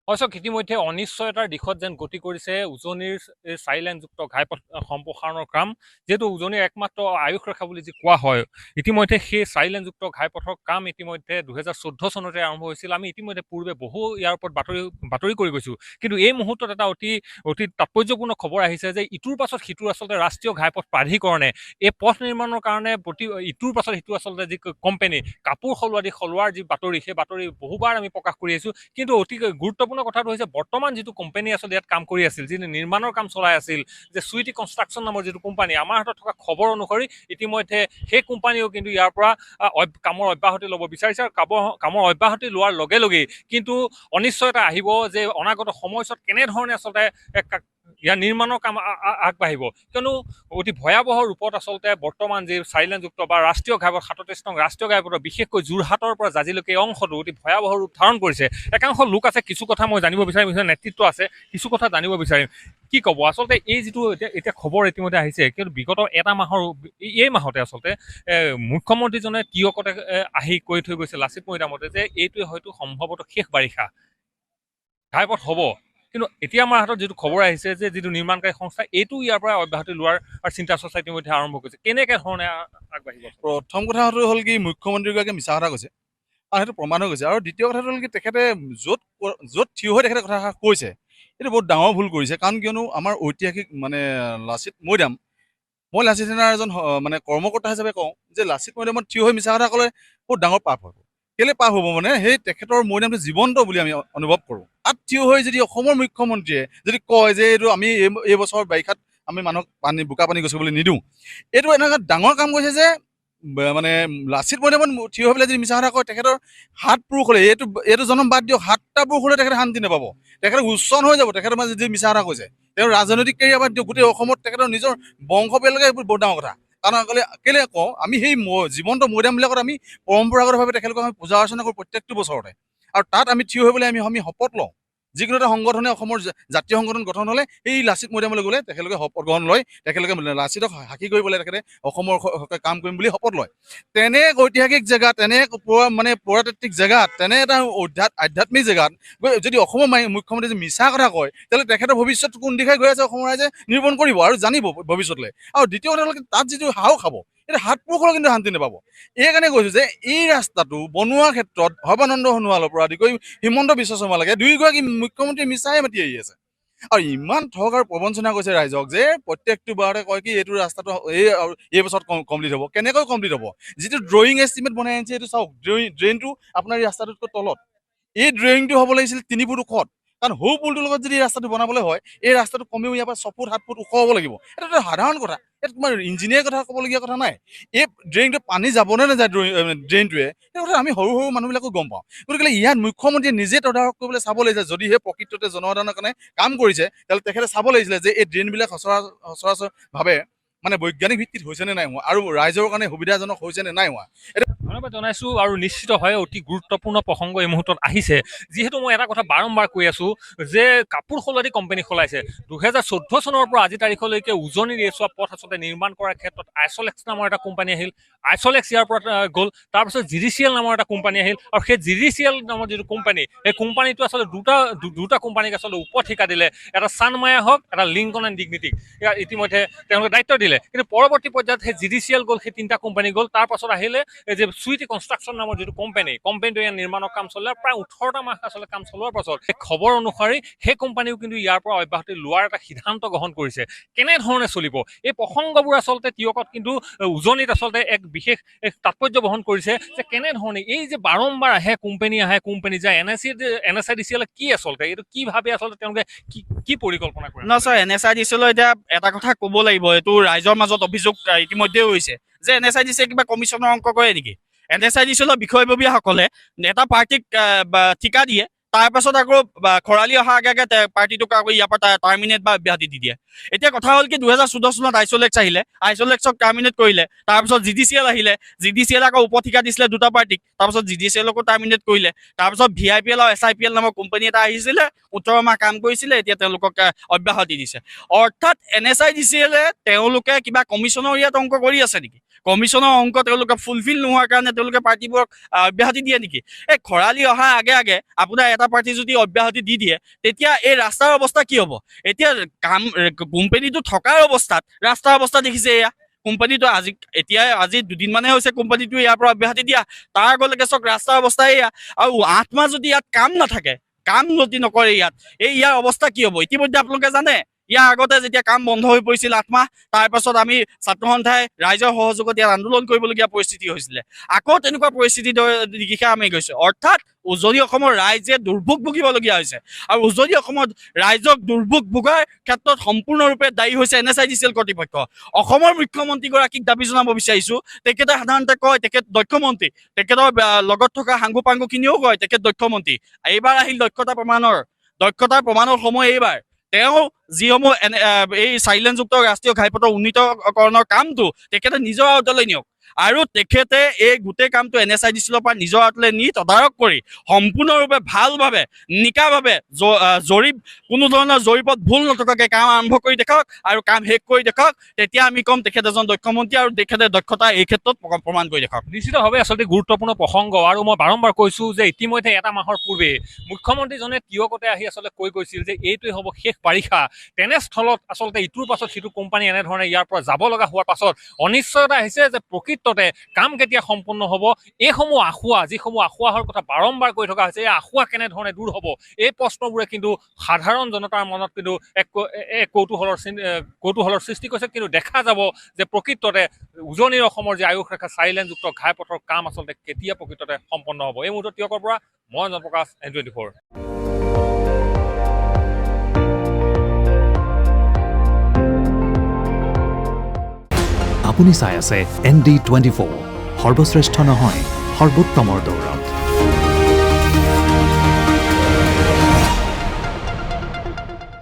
অৱশ্যে ইতিমধ্যে অনিশ্চয়তাৰ দিশত যেন গতি কৰিছে উজনিৰ চাৰিলেনযুক্ত ঘাইপথ সম্প্ৰসাৰণৰ কাম। যিহেতু উজনিৰ একমাত্ৰ আয়ুস ৰেখা বুলি যি কোৱা হয়, ইতিমধ্যে সেই চাৰিলেনযুক্ত ঘাইপথৰ কাম ইতিমধ্যে 2014 চনতে আৰম্ভ হৈছিল। আমি ইতিমধ্যে পূৰ্বে বহু ইয়াৰ ওপৰত বাতৰি কৰি গৈছোঁ। কিন্তু এই মুহূৰ্তত এটা অতি তাৎপৰ্যপূৰ্ণ খবৰ আহিছে যে ইটোৰ পাছত সিটোৰ আচলতে ৰাষ্ট্ৰীয় ঘাইপথ প্ৰাধিকৰণে এই পথ নিৰ্মাণৰ কাৰণে ইটোৰ পাছত সিটো আচলতে যি কোম্পানী কাপোৰ সলোৱাৰ যি বাতৰি, সেই বাতৰি বহুবাৰ আমি প্ৰকাশ কৰি আহিছোঁ। কিন্তু অতি গুৰুত্বপূৰ্ণ কথাটো হৈছে বৰ্তমান যিটো কোম্পানী আচলতে ইয়াত কাম কৰি আছিল, যি নিৰ্মাণৰ কাম চলাই আছিল, যে সুইটি কনষ্ট্ৰাকশ্যন নামৰ যিটো কোম্পানী, আমাৰ হাতত থকা খবৰ অনুসৰি ইতিমধ্যে সেই কোম্পানীও কিন্তু ইয়াৰ পৰা কামৰ অব্যাহতি ল'ব বিচাৰিছে। আৰু কামৰ অব্যাহতি লোৱাৰ লগে লগেই কিন্তু অনিশ্চয়তা আহিব যে অনাগত সময়ছোৱাত কেনেধৰণে আচলতে ইয়াৰ নিৰ্মাণৰ কাম আগবাঢ়িব। কিয়নো অতি ভয়াৱহ ৰূপত আচলতে বৰ্তমান যি চাৰিলেনযুক্ত বা ৰাষ্ট্ৰীয় ঘাইপথ 37 নং ৰাষ্ট্ৰীয় ঘাইপথৰ বিশেষকৈ যোৰহাটৰ পৰা জাজিলৈকে এই অংশটো অতি ভয়াৱহ ৰূপ ধাৰণ কৰিছে। একাংশ লোক আছে, কিছু কথা মই জানিব বিচাৰিম, নেতৃত্ব আছে, কিছু কথা জানিব বিচাৰিম। কি ক'ব আচলতে এই যিটো এতিয়া খবৰ ইতিমধ্যে আহিছে, কিন্তু বিগত এটা মাহৰ এই মাহতে আচলতে মুখ্যমন্ত্ৰীজনে টিয়কতে আহি কৈ থৈ গৈছে লাচিত মৈদামতে যে এইটোৱে হয়তো সম্ভৱতঃ শেষ বাৰিষা ঘাইপথ হ'ব। কিন্তু এতিয়া আমাৰ হাতত যিটো খবৰ আহিছে যে যিটো নিৰ্মাণকাৰী সংস্থা এইটো ইয়াৰ পৰা অব্যাহতি লোৱাৰ চিন্তা চৰ্চা ইতিমধ্যে আৰম্ভ কৰিছে। কেনেকে ধৰণে আগবাঢ়িব? প্ৰথম কথাটো হ'ল কি, মুখ্যমন্ত্ৰীগৰাকীয়ে মিছা কথা কৈছে আৰু সেইটো প্ৰমাণ হৈ গৈছে। আৰু দ্বিতীয় কথাটো হ'ল কি, তেখেতে য'ত থিয় হৈ তেখেতে কথা কৈছে এইটো বহুত ডাঙৰ ভুল কৰিছে। কাৰণ কিয়নো আমাৰ ঐতিহাসিক লাচিত মৈদাম, মই লাচিত সেনাৰ এজন কৰ্মকৰ্তা হিচাপে কওঁ যে লাচিত মৈদামত থিয় হৈ মিছা কথা ক'লে বহুত ডাঙৰ পাপ হ'ব। কেলে পাপ হ'ব সেই তেখেতৰ মৈদামটো জীৱন্ত বুলি আমি অনুভৱ কৰোঁ। তাত থিয় হৈ যদি অসমৰ মুখ্যমন্ত্ৰীয়ে যদি কয় যে এইটো আমি এই বছৰ বাৰিষাত আমি মানুহক বোকা পানী গছিবলৈ নিদিওঁ, এইটো এনেকুৱা ডাঙৰ কাম কৰিছে যে লাচিত মৈদামত থিয় হৈ পেলাই যদি মিছা কথা কয়, তেখেতৰ 7 পুৰুষ হ'লে এইটো জনম বাদ দিয়ক, 7টা পুৰুষ হ'লে তেখেতে শান্তি নাপাব, তেখেতে উচ্চন হৈ যাব তেখেতৰ মাজত যদি মিছা কথা কৈছে। তেওঁ ৰাজনৈতিক কেৰিয়াৰ বাদ দিয়ক, গোটেই অসমত তেখেতৰ নিজৰ বংশ পৰিয়ালকে এইবোৰ বহুত ডাঙৰ কথা। কাৰণ কেলে কওঁ, আমি সেই জীৱন্ত মৈদামবিলাকত আমি পৰম্পৰাগতভাৱে তেখেতলোকক আমি পূজা অৰ্চনা কৰোঁ প্ৰত্যেকটো বছৰতে। আৰু তাত আমি থিয় হৈ পেলাই আমি শপত লওঁ। যিকোনো এটা সংগঠনে অসমৰ জাতীয় সংগঠন গঠন হ'লে এই লাচিত মৈদামলৈ গ'লে তেখেতলোকে শপত গ্ৰহণ লয়, তেখেতলোকে লাচিতক সাক্ষী কৰি পেলাই তেখেতে অসমৰ হকে কাম কৰিম বুলি শপত লয়। তেনে ঐতিহাসিক জেগাত, তেনে পুৰাতাত্ত্বিক জেগাত, তেনে এটা আধ্যাত্মিক জেগাত যদি অসমৰ মুখ্যমন্ত্ৰী যদি মিছা কথা কয়, তেতিয়াহ'লে তেখেতৰ ভৱিষ্যত কোন দিশাই গৈ আছে অসমৰ ৰাইজে নিৰূপণ কৰিব আৰু জানিব ভৱিষ্যতলৈ। আৰু দ্বিতীয় কথা হ'ল তাত যিটো সাহস খাব, এইটো 7 পুৰুষৰো কিন্তু শান্তি নাপাব। এইকাৰণে কৈছোঁ যে এই ৰাস্তাটো বনোৱাৰ ক্ষেত্ৰত সৰ্বানন্দ সোণোৱালৰ পৰা আদি কৰি হিমন্ত বিশ্ব শৰ্মালৈকে দুয়োগৰাকী মুখ্যমন্ত্ৰী মিছাই মাতি আহি আছে। আৰু ইমান ঠগ আৰু প্ৰবঞ্চনা কৰিছে ৰাইজক যে প্ৰত্যেকটো বাৰতে কয় কি এইটো ৰাস্তাটো এই বছৰত কমপ্লিট হ'ব। কেনেকৈ কমপ্লিট হ'ব? যিটো ড্ৰয়িং এষ্টিমেট বনাই আনিছে এইটো চাওক, ড্ৰেইনটো আপোনাৰ এই ৰাস্তাটোতকৈ তলত, এই ড্ৰয়িংটো হ'ব লাগিছিল 3 ফুট ওখত। কাৰণ সৌ পুলটোৰ লগত যদি ৰাস্তাটো বনাবলৈ হয়, এই ৰাস্তাটো কমেও ইয়াৰ পৰা 6 ফুট 7 ফুট ওখ হ'ব লাগিব। এইটো সাধাৰণ কথা, ইয়াত তোমাৰ ইঞ্জিনিয়াৰ কথা ক'বলগীয়া কথা নাই। এই ড্ৰেইনটো পানী যাবনে নাযায়, ড্ৰেইনটোৱে সেই কথা আমি সৰু মানুহবিলাকো গম পাওঁ। গতিকে ইয়াত মুখ্যমন্ত্ৰীয়ে নিজে তদাৰক কৰিবলৈ চাব লাগিছে। যদিহে প্ৰকৃততে জনসাধাৰণৰ কাৰণে কাম কৰিছে, তেতিয়াহ'লে তেখেতে চাব লাগিছিলে যে এই ড্ৰেইনবিলাক সচৰাচৰভাৱে বৈজ্ঞানিক ভিত্তিত হৈছে নে নাই হোৱা, আৰু ৰাইজৰ কাৰণে সুবিধাজনক হৈছে নে নাই হোৱা। ধন্যবাদ জনাইছোঁ। আৰু নিশ্চিতভাৱে অতি গুৰুত্বপূৰ্ণ প্ৰসংগ এই মুহূৰ্তত আহিছে। যিহেতু মই এটা কথা বাৰম্বাৰ কৈ আছোঁ যে কাপোৰ সলোৱা কোম্পানী সলাইছে। 2014 চনৰ পৰা আজি তাৰিখলৈকে উজনিৰ এইছোৱা পথ আচলতে নিৰ্মাণ কৰাৰ ক্ষেত্ৰত আইচলেক্স নামৰ এটা কোম্পানী আহিল। আইচলেক্স ইয়াৰ পৰা গ'ল, তাৰপিছত জিডিচিএল নামৰ এটা কোম্পানী আহিল। আৰু সেই জিডিচিএল নামৰ যিটো কোম্পানী, সেই কোম্পানীটো আচলতে দুটা কোম্পানীক আচলতে ঠিকা দিলে, এটা চানমায়া হওক, এটা লিংকন এণ্ড ডিগনিটিক। ইতিমধ্যে তেওঁলোকে দায়িত্ব দিলে। কিন্তু পৰৱৰ্তী পৰ্যায়ত সেই জিডিচিএল গ'ল, সেই 3টা কোম্পানী গ'ল। তাৰ পাছত আহিলে যে সুইটি কনষ্ট্ৰাকশ্যন নামৰ যিটো কোম্পানীটো ইয়াৰ নিৰ্মাণৰ কাম চলে। প্ৰায় 18টা মাহ আচলতে কাম চলোৱাৰ পাছত এই খবৰ অনুসৰি সেই কোম্পানীও কিন্তু ইয়াৰ পৰা অব্যাহতি লোৱাৰ এটা সিদ্ধান্ত গ্ৰহণ কৰিছে। কেনেধৰণে চলিব এই প্ৰসংগবোৰ আচলতে টিয়কত কিন্তু উজনিত আচলতে এক বিশেষ তাৎপৰ্য বহন কৰিছে যে কেনেধৰণে এই যে বাৰম্বাৰ কোম্পানী যায়, NSIDCL কি আচলতে এইটো কি ভাবে আচলতে তেওঁলোকে কি পৰিকল্পনা কৰে? ন ছাৰ, NSIDCL এতিয়া এটা কথা ক'ব লাগিব, এইটো ৰাইজৰ মাজত অভিযোগ ইতিমধ্যে হৈছে যে NSIDCL কিবা কমিশ্যনৰ অংক কৰে নেকি। NSIDCL বিষয়ববীয়াসকলে এটা পাৰ্টিক ঠিকা দিয়ে, তাৰ পাছত আকৌ খৰালি অহাৰ আগে আগে পাৰ্টিটোক আকৌ ইয়াৰ পৰা টাৰ্মিনেট বা অব্যাহতি দি দিয়ে। এতিয়া কথা হ'ল কি, 2014 চনত আইচলেক্স আহিলে, আইচলেক্সক টাৰ্মিনেট কৰিলে, তাৰপিছত জিডিচিএল আহিলে, জিডিচিএল আকৌ ঠিকা দিছিলে 2টা পাৰ্টিক, তাৰপিছত জিডিচিএলকো টাৰ্মিনেট কৰিলে। তাৰপিছত VIPL আৰু SIPL নামৰ কোম্পানী এটা আহিছিলে, 18 মাহ কাম কৰিছিলে, এতিয়া তেওঁলোকক অব্যাহতি দিছে। অৰ্থাৎ NSIDCL তেওঁলোকে কিবা কমিশ্যনৰ ইয়াত অংক কৰি আছে নেকি? কমিশ্যনৰ অংক তেওঁলোকে ফুলফিল নোহোৱাৰ কাৰণে তেওঁলোকে পাৰ্টিবোৰক অব্যাহতি দিয়ে নেকি? এই খৰালি অহাৰ আগে আগে আপোনাৰ এটা পাৰ্টি যদি অব্যাহতি দি দিয়ে তেতিয়া এই ৰাস্তাৰ অৱস্থা কি হ'ব? এতিয়া কোম্পানীটো থকাৰ অৱস্থাত ৰাস্তাৰ অৱস্থা দেখিছে এয়া। কোম্পানীটো আজি 2 দিন মানে হৈছে কোম্পানীটো ইয়াৰ পৰা অব্যাহতি দিয়া, তাৰ আগলৈকে চাওক ৰাস্তাৰ অৱস্থা এয়া। আৰু 8 মাহ যদি ইয়াত কাম নাথাকে, কাম যদি নকৰে ইয়াৰ অৱস্থা কি হ'ব? ইতিমধ্যে আপোনালোকে জানে ইয়াৰ আগতে যেতিয়া কাম বন্ধ হৈ পৰিছিল 8 মাহ, তাৰ পাছত আমি ছাত্ৰ সন্থাই ৰাইজৰ সহযোগত ইয়াত আন্দোলন কৰিবলগীয়া পৰিস্থিতি হৈছিলে। আকৌ তেনেকুৱা পৰিস্থিতি দিশে আমি গৈছো। অৰ্থাৎ উজনি অসমৰ ৰাইজে দুৰ্ভোগ ভুগিবলগীয়া হৈছে। আৰু উজনি অসমত ৰাইজক দুৰ্ভোগ ভোগাৰ ক্ষেত্ৰত সম্পূৰ্ণৰূপে দায়ী হৈছে NSIDCL কৰ্তৃপক্ষ। অসমৰ মুখ্যমন্ত্ৰীগৰাকীক দাবী জনাব বিচাৰিছোঁ, তেখেতে সাধাৰণতে কয় তেখেত দক্ষ মন্ত্ৰী, তেখেতৰ লগত থকা সাংগু পাংগুখিনিও কয় তেখেত দক্ষ মন্ত্ৰী। এইবাৰ আহিল দক্ষতাৰ প্ৰমাণৰ সময়। এইবাৰ তেওঁ যিসমূহ এই চাইলেঞ্চযুক্ত ৰাষ্ট্ৰীয় ঘাইপথৰ উন্নীতকৰণৰ কামটো তেখেতে নিজৰ আওতালৈ নিয়ক, আৰু তেখেতে এই গোটেই কামটো NSIDCLৰ পৰা নিজৰ আওতালৈ নি তদাৰক কৰি সম্পূৰ্ণৰূপে ভালভাৱে নিকাভাৱে কোনো ধৰণৰ জৰীপত ভুল নথকাকৈ কাম আৰম্ভ কৰি দেখাওক আৰু কাম শেষ কৰি দেখাওক। তেতিয়া আমি ক'ম তেখেত এজন দক্ষ মন্ত্ৰী আৰু তেখেতে দক্ষতা এই ক্ষেত্ৰত প্ৰমাণ কৰি দেখাওক। নিশ্চিতভাৱে আচলতে গুৰুত্বপূৰ্ণ প্ৰসংগ। আৰু মই বাৰম্বাৰ কৈছোঁ যে ইতিমধ্যে 1 মাহৰ পূৰ্বে মুখ্যমন্ত্ৰীজনে টিয়কতে আহি আচলতে কৈ গৈছিল যে এইটোৱে হ'ব শেষ বাৰিষা। তেনেস্থলত আচলতে ইটোৰ পাছত সিটো কোম্পানী এনেধৰণে ইয়াৰ পৰা যাব লগা হোৱাৰ পাছত অনিশ্চয়তা আহিছে যে প্ৰকৃততে কাম কেতিয়া সম্পূৰ্ণ হ'ব। এইসমূহ যিসমূহ আঁসোৱাহৰ কথা বাৰম্বাৰ কৈ থকা হৈছে, এই আঁসোৱা কেনেধৰণে দূৰ হ'ব, এই প্ৰশ্নবোৰে কিন্তু সাধাৰণ জনতাৰ মনত কিন্তু এক কৌতূহলৰ সৃষ্টি কৰিছে। কিন্তু দেখা যাব যে প্ৰকৃততে উজনিৰ অসমৰ যি আয়ুস ৰেখা চাইলেঞ্চযুক্ত ঘাইপথৰ কাম আচলতে কেতিয়া প্ৰকৃততে সম্পন্ন হ'ব। এই মুহূৰ্তত টিয়কৰ পৰা মই জনপ্ৰকাশ, ND24। আপুনি চাই আছে ND24, সৰ্বশ্ৰেষ্ঠ নহয় সৰ্বোত্তমৰ দৌৰত।